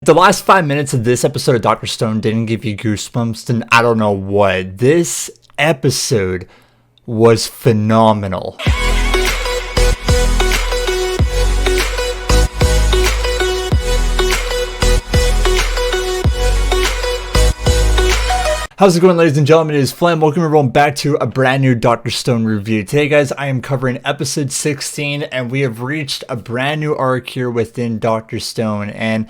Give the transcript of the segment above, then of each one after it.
the last 5 minutes of this episode of Dr. Stone didn't give you goosebumps, then I don't know what. This episode was phenomenal. How's it going, ladies and gentlemen? It is Flame. Welcome everyone back to a brand new Dr. Stone review. Today, guys, I am covering episode 16, and we have reached a brand new arc here within Dr. Stone, and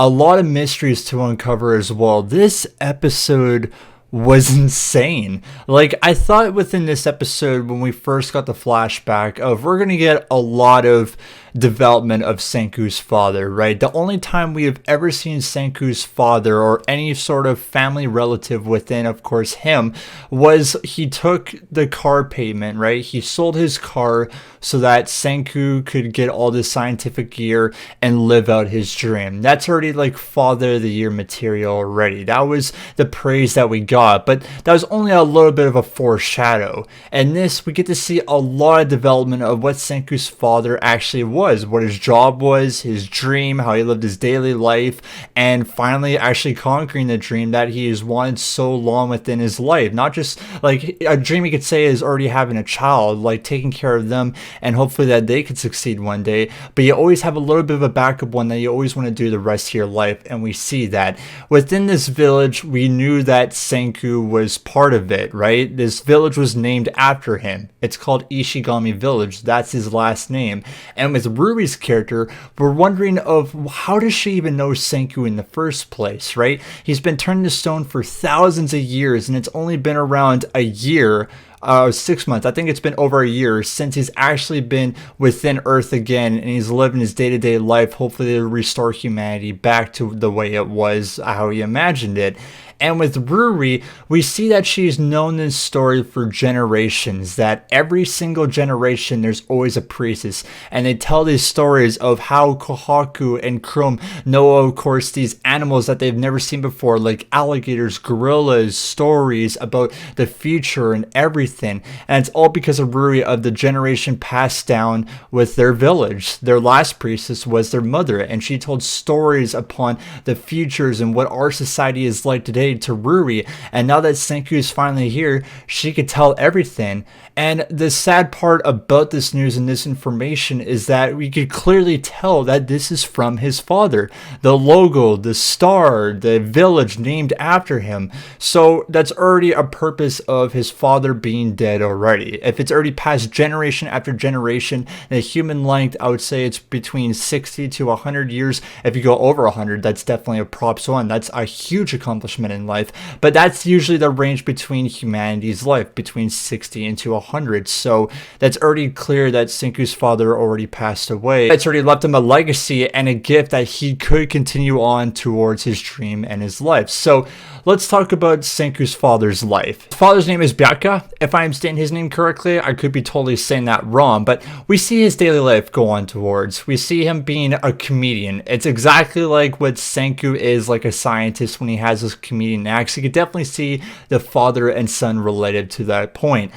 a lot of mysteries to uncover as well. This episode was insane. Like, I thought within this episode, when we first got the flashback of, we're gonna get a lot of development of Senku's father, right? The only time we have ever seen Senku's father or any sort of family relative within, of course, him, was he took the car payment, right? He sold his car so that Senku could get all this scientific gear and live out his dream. That's already like Father of the Year material already. That was the praise that we got, but that was only a little bit of a foreshadow. And this, we get to see a lot of development of what Senku's father actually was, what his job was, his dream, how he lived his daily life, and finally actually conquering the dream that he has wanted so long within his life. Not just like a dream you could say is already having a child, like taking care of them and hopefully that they could succeed one day, but you always have a little bit of a backup one that you always want to do the rest of your life, and we see that. Within this village, we knew that Senku was part of it, right? This village was named after him. It's called Ishigami Village. That's his last name. And with Ruby's character, we're wondering of how does she even know Senku in the first place, right? He's been turned to stone for thousands of years, and it's only been around a year, 6 months. I think it's been over a year since he's actually been within Earth again, and he's living his day-to-day life, hopefully to restore humanity back to the way it was, how he imagined it. And with Ruri, we see that she's known this story for generations, that every single generation there's always a priestess, and they tell these stories of how Kohaku and Chrome know, of course, these animals that they've never seen before, like alligators, gorillas, stories about the future and everything. And it's all because of Ruri, of the generation passed down with their village. Their last priestess was their mother, and she told stories upon the futures and what our society is like today to Ruri. And now that Senku is finally here, she could tell everything. And the sad part about this news and this information is that we could clearly tell that this is from his father. The logo, the star, the village named after him. So that's already a purpose of his father being dead already. If it's already passed generation after generation, the human length, I would say it's between 60 to 100 years. If you go over 100, that's definitely a props one. That's a huge accomplishment in life, but that's usually the range between humanity's life, between 60 and to 100. So that's already clear that Senku's father already passed away. It's already left him a legacy and a gift that he could continue on towards his dream and his life. So let's talk about Senku's father's life. His father's name is Byaka. If I'm saying his name correctly, I could be totally saying that wrong, but we see his daily life go on towards. We see him being a comedian. It's exactly like what Senku is, like a scientist when he has his comedian acts. You could definitely see the father and son related to that point.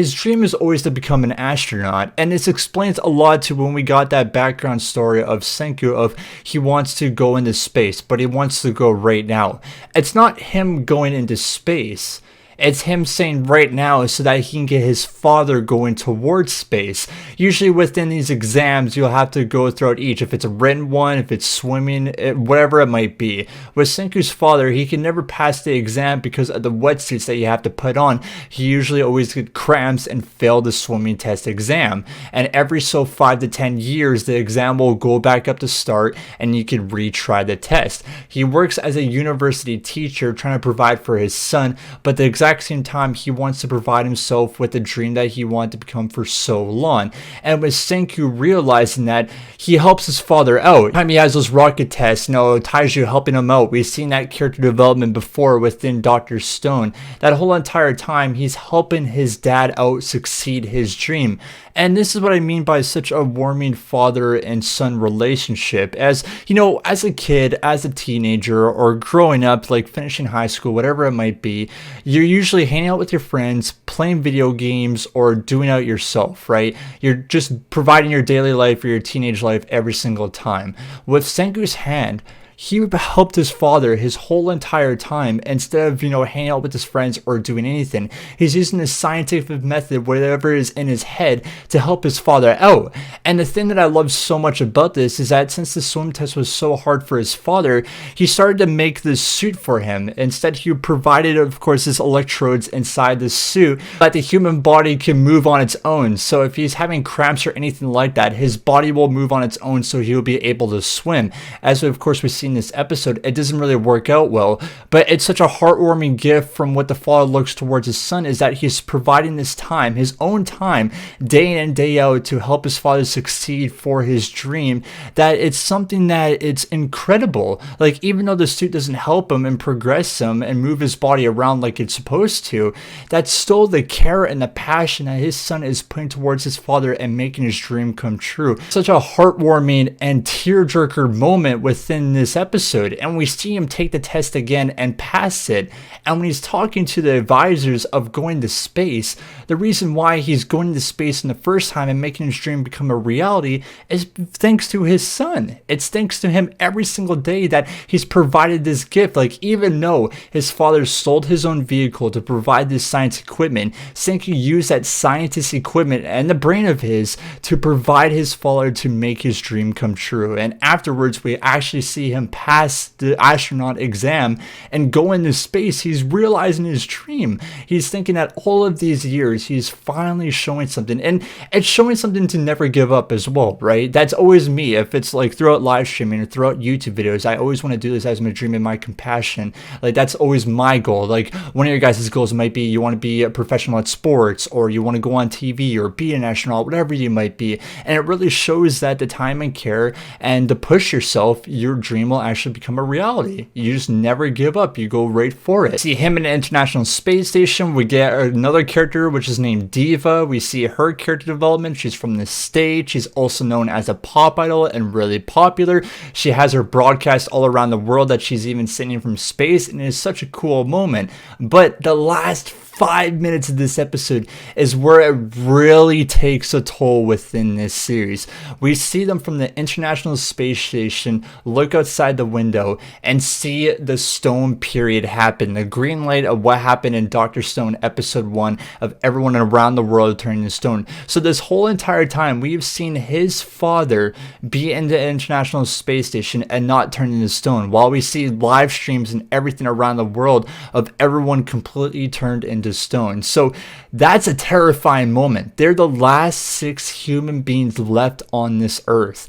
His dream is always to become an astronaut, and this explains a lot to when we got that background story of Senku of he wants to go into space, but he wants to go right now. It's not him going into space. It's him saying right now so that he can get his father going towards space. Usually within these exams, you'll have to go throughout each. If it's a written one, if it's swimming, whatever it might be. With Senku's father, he can never pass the exam because of the wetsuits that you have to put on. He usually always get cramps and fail the swimming test exam. And every so 5 to 10 years, the exam will go back up to start and you can retry the test. He works as a university teacher trying to provide for his son, but the exact same time he wants to provide himself with the dream that he wanted to become for so long. And with Senku realizing that, he helps his father out. Time he has those rocket tests, Taiju helping him out. We've seen that character development before within Dr. Stone. That whole entire time he's helping his dad out succeed his dream. And this is what I mean by such a warming father and son relationship. As you know, as a kid, as a teenager, or growing up, like finishing high school, whatever it might be, you're usually hanging out with your friends, playing video games, or doing out yourself, right? You're just providing your daily life or your teenage life every single time. With Senku's hand, he helped his father his whole entire time. Instead of, hanging out with his friends or doing anything, he's using this scientific method, whatever is in his head, to help his father out. And the thing that I love so much about this is that since the swim test was so hard for his father, he started to make this suit for him. Instead, he provided, of course, his electrodes inside the suit that the human body can move on its own. So if he's having cramps or anything like that, his body will move on its own, so he'll be able to swim. As of course we see in this episode, it doesn't really work out well, but it's such a heartwarming gift from what the father looks towards his son, is that he's providing this time, his own time, day in and day out, to help his father succeed for his dream. That it's something that it's incredible. Like, even though the suit doesn't help him and progress him and move his body around like it's supposed to, that's still the care and the passion that his son is putting towards his father and making his dream come true. Such a heartwarming and tearjerker moment within this episode. And we see him take the test again and pass it. And when he's talking to the advisors of going to space, the reason why he's going to space in the first time and making his dream become a reality is thanks to his son. It's thanks to him every single day that he's provided this gift. Like, even though his father sold his own vehicle to provide this science equipment, Senku used that scientist equipment and the brain of his to provide his father to make his dream come true. And afterwards, we actually see him pass the astronaut exam and go into space. He's realizing his dream. He's thinking that all of these years, he's finally showing something. And it's showing something to never give up as well, right? That's always me. If it's like throughout live streaming or throughout YouTube videos, I always want to do this as my dream and my compassion. Like, that's always my goal. Like, one of your guys' goals might be you want to be a professional at sports, or you want to go on TV or be an astronaut, whatever you might be. And it really shows that the time and care and to push yourself, your dream will actually become a reality. You just never give up. You go right for it. See him in the International Space Station. We get another character, which is named Diva. We see her character development. She's from the stage. She's also known as a pop idol and really popular. She has her broadcast all around the world that she's even sending from space, and it is such a cool moment. But the last 5 minutes of this episode is where it really takes a toll within this series. We see them from the International Space Station look outside the window and see the Stone period happen, the green light of what happened in Dr. Stone episode 1 of everyone around the world turning to stone. So this whole entire time we've seen his father be in the International Space Station and not turn into stone, while we see live streams and everything around the world of everyone completely turned into stone. So that's a terrifying moment. They're the last 6 human beings left on this earth.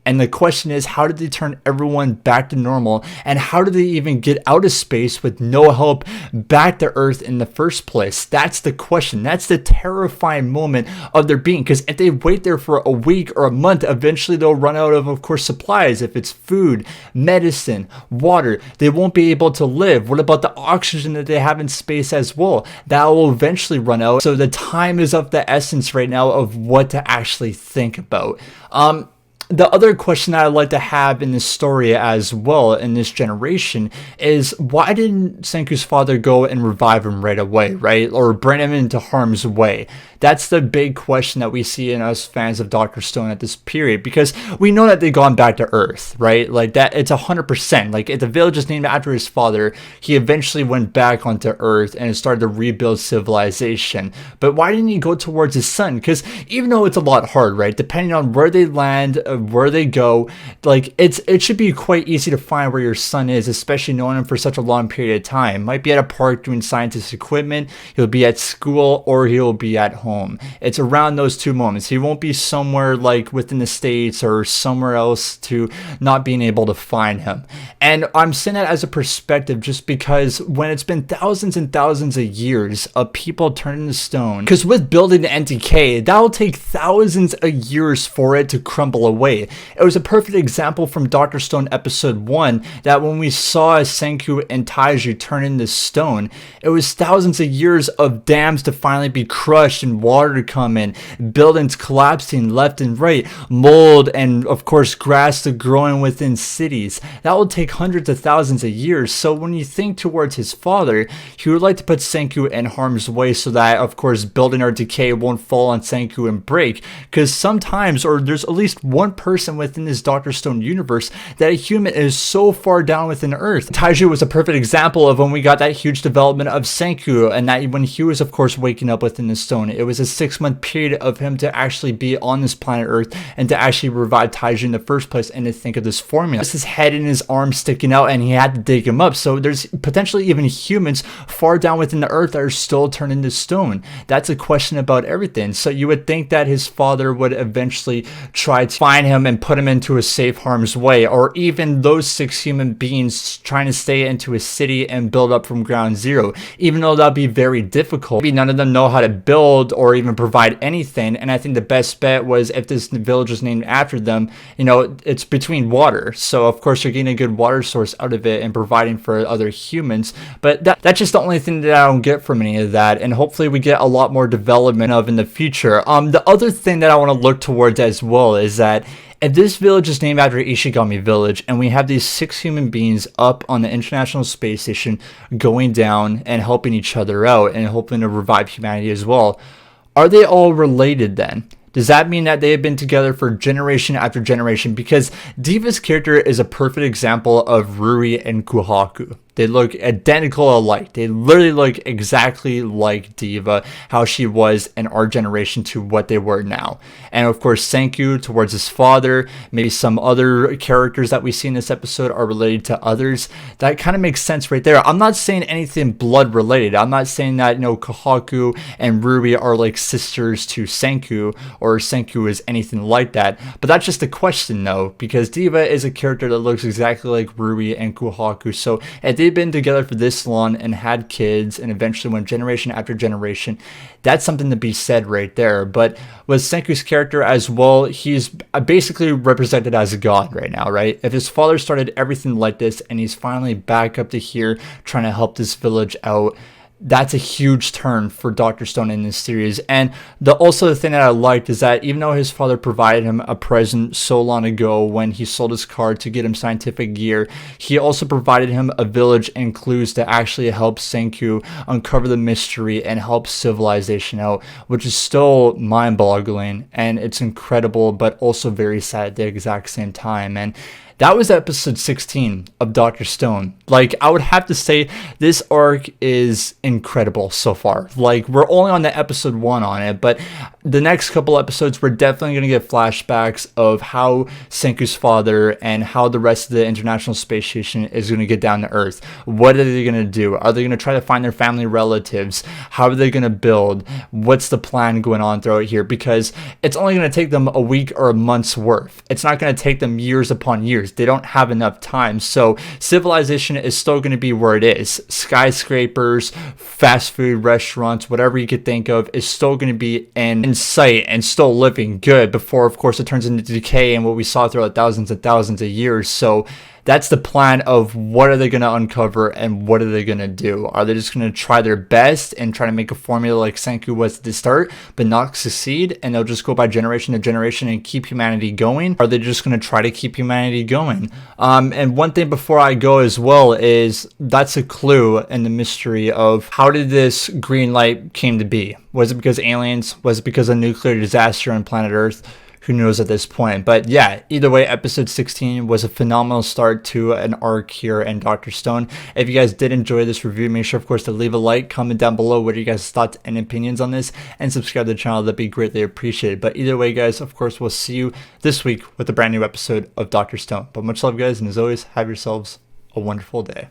And the question is, how did they turn everyone back to normal? And how did they even get out of space with no help back to Earth in the first place? That's the question. That's the terrifying moment of their being. Because if they wait there for a week or a month, eventually they'll run out of course, supplies. If it's food, medicine, water, they won't be able to live. What about the oxygen that they have in space as well? That will eventually run out. So the time is of the essence right now of what to actually think about. The other question that I'd like to have in this story as well, in this generation, is why didn't Senku's father go and revive him right away, right? Or bring him into harm's way? That's the big question that we see in us fans of Dr. Stone at this period, because we know that they've gone back to Earth, right? Like, that it's 100%. Like, if the village is named after his father, he eventually went back onto Earth and started to rebuild civilization. But why didn't he go towards his son? Because even though it's a lot hard, right? Depending on where they land, where they go, like, it should be quite easy to find where your son is, especially knowing him for such a long period of time. Might be at a park doing scientist equipment, he'll be at school, or he'll be at home. It's around those two moments. He won't be somewhere like within the States or somewhere else to not being able to find him. And I'm saying that as a perspective just because when it's been thousands and thousands of years of people turning to stone, because with building and decay, that'll take thousands of years for it to crumble away. It was a perfect example from Dr. Stone episode 1 that when we saw Senku and Taiju turn into stone, it was thousands of years of dams to finally be crushed and seeing water come in, buildings collapsing left and right, mold and of course grass growing within cities. That will take hundreds of thousands of years. So when you think towards his father, he would like to put Senku in harm's way so that of course building or decay won't fall on Senku and break, because sometimes, or there's at least one person within this Dr. Stone universe that a human is so far down within Earth. Taiju was a perfect example of when we got that huge development of Senku, and that when he was of course waking up within the stone, it was a 6-month period of him to actually be on this planet Earth and to actually revive Taiju in the first place and to think of this formula. Just his head and his arms sticking out, and he had to dig him up. So there's potentially even humans far down within the Earth that are still turned into stone. That's a question about everything. So you would think that his father would eventually try to find him and put him into a safe harm's way, or even those 6 human beings trying to stay into a city and build up from ground zero, even though that'd be very difficult. Maybe none of them know how to build or even provide anything, and I think the best bet was if this village was named after them, you know, it's between water, so of course you're getting a good water source out of it and providing for other humans. But that's just the only thing that I don't get from any of that, and hopefully we get a lot more development of in the future. The other thing that I want to look towards as well is that if this village is named after Ishigami Village, and we have these 6 human beings up on the International Space Station going down and helping each other out and hoping to revive humanity as well, are they all related then? Does that mean that they have been together for generation after generation? Because Diva's character is a perfect example of Rui and Kuhaku. They look identical alike. They literally look exactly like Diva, how she was in our generation to what they were now. And of course, Senku towards his father, maybe some other characters that we see in this episode are related to others. That kind of makes sense right there. I'm not saying anything blood related. I'm not saying that, you know, Kohaku and Rui are like sisters to Senku, or Senku is anything like that. But that's just a question though, because Diva is a character that looks exactly like Rui and Kohaku. So if they've been together for this long and had kids and eventually went generation after generation, that's something to be said right there. But with Senku's character as well, he's basically represented as a god right now, right? If his father started everything like this and he's finally back up to here trying to help this village out, that's a huge turn for Dr. Stone in this series. And also the thing that I liked is that even though his father provided him a present so long ago when he sold his car to get him scientific gear, he also provided him a village and clues to actually help Senku uncover the mystery and help civilization out, which is still mind-boggling, and it's incredible but also very sad at the exact same time. And that was episode 16 of Dr. Stone. Like, I would have to say this arc is incredible so far. Like, we're only on the episode 1 on it, but the next couple episodes, we're definitely going to get flashbacks of how Senku's father and how the rest of the International Space Station is going to get down to Earth. What are they going to do? Are they going to try to find their family relatives? How are they going to build? What's the plan going on throughout here? Because it's only going to take them a week or a month's worth. It's not going to take them years upon years. They don't have enough time. So civilization is still going to be where it is. Skyscrapers, fast food restaurants, whatever you could think of is still going to be in sight and still living good before, of course, it turns into decay and what we saw throughout thousands and thousands of years. So that's the plan of what are they going to uncover and what are they going to do. Are they just going to try their best and try to make a formula like Senku was at the start but not succeed, and they'll just go by generation to generation and keep humanity going? Are they just going to try to keep humanity going? And one thing before I go as well is that's a clue in the mystery of how did this green light came to be? Was it because aliens? Was it because of a nuclear disaster on planet Earth? Who knows at this point? But yeah, either way, episode 16 was a phenomenal start to an arc here in Dr. Stone. If you guys did enjoy this review, make sure, of course, to leave a like, comment down below what are you guys' thoughts and opinions on this, and subscribe to the channel. That'd be greatly appreciated. But either way, guys, of course, we'll see you this week with a brand new episode of Dr. Stone. But much love, guys, and as always, have yourselves a wonderful day.